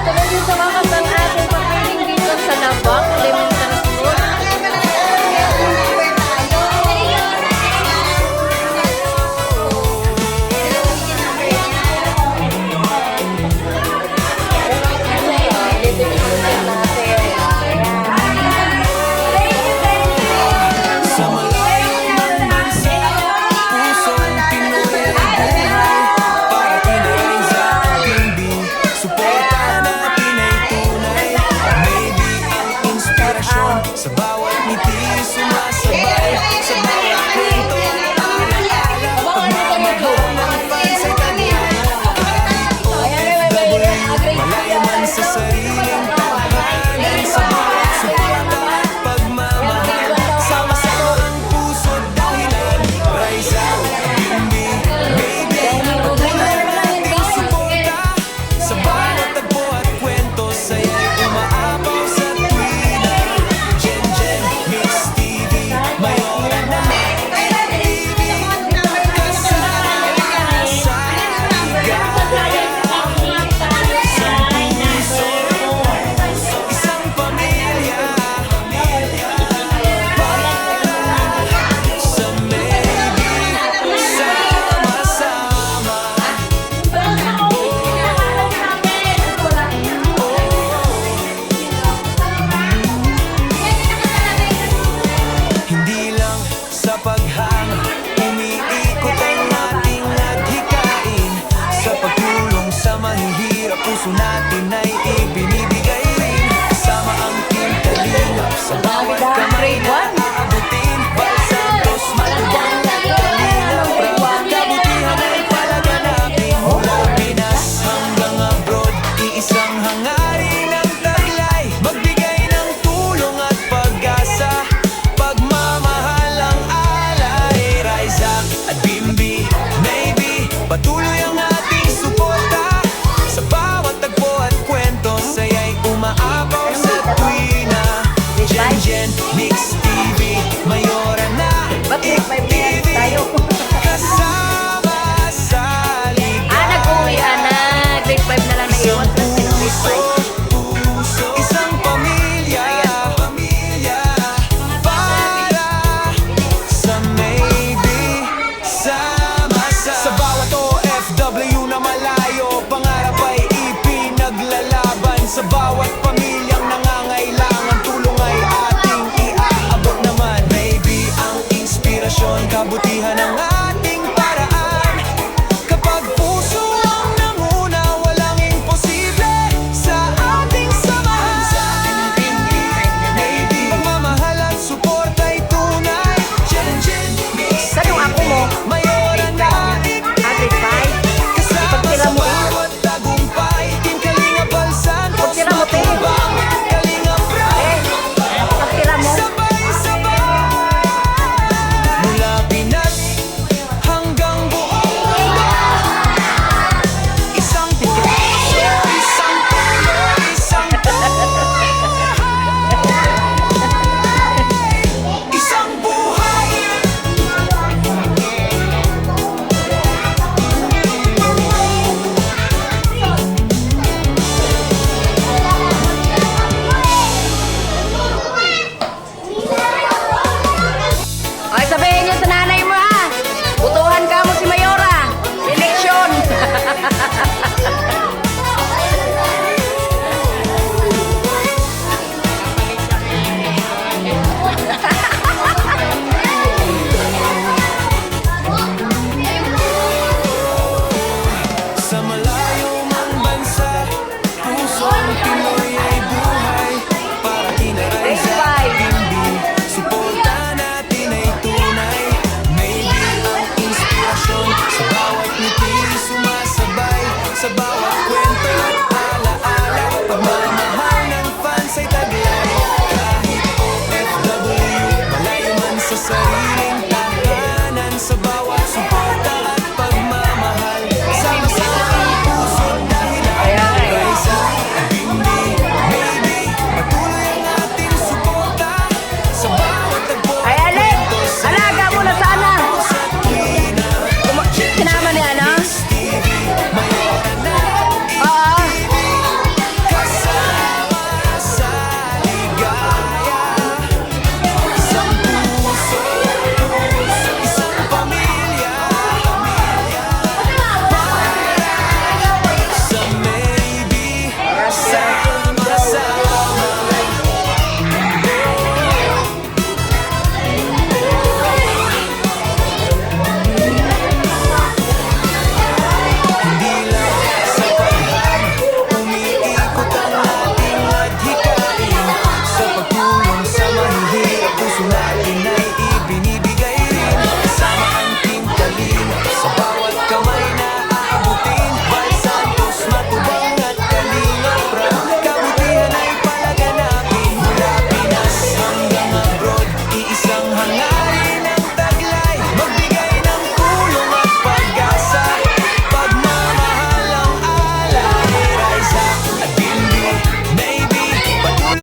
tuloy din sa wakas ang ating pagpiling dito sa Nabak, Elementary School. Sa bawat ngiti, sumasabay sa bawat kwento, alaala, pagmamahal ng fans ay taglay. OFW, malayaman sa sariling tahanan, sa bawat suporta at pagmamahal. Sama-sama ang puso't dahilan, Rise Up, Bimbi, Baby. Patuloy nating suporta sa bawat tagpo at kwento, saya'y umaapaw sa tuwina. Sa paghanga, umiikot ang ating adhikain. Sa pagtulong sa mahihirap, puso natin ay ibinibigay rin. Kasama ang Team Kalingap, sa bawat kamay na aabutin. Val Santos, Malubang, Kalingap, Prab, kabutihan ay palaganapin. Mula Pinas hanggang abroad, iisang hangarin ang taglay. Magbigay ng tulong at pag-asa, at Bimbi, Maybe, patuloy ang ating suporta sa bawat tagpo at kwento, saya'y umaapaw sa tuwina. Gen Mix TV, Mayora na TV, kasama sa liga. Nag-uwi na, grade 5 na lang naiwan sa grade 5. Isang pamilya, para sa Maybe. Sa bawat OFW na malayo, pangarap ay ipinaglalaban. Sa bawat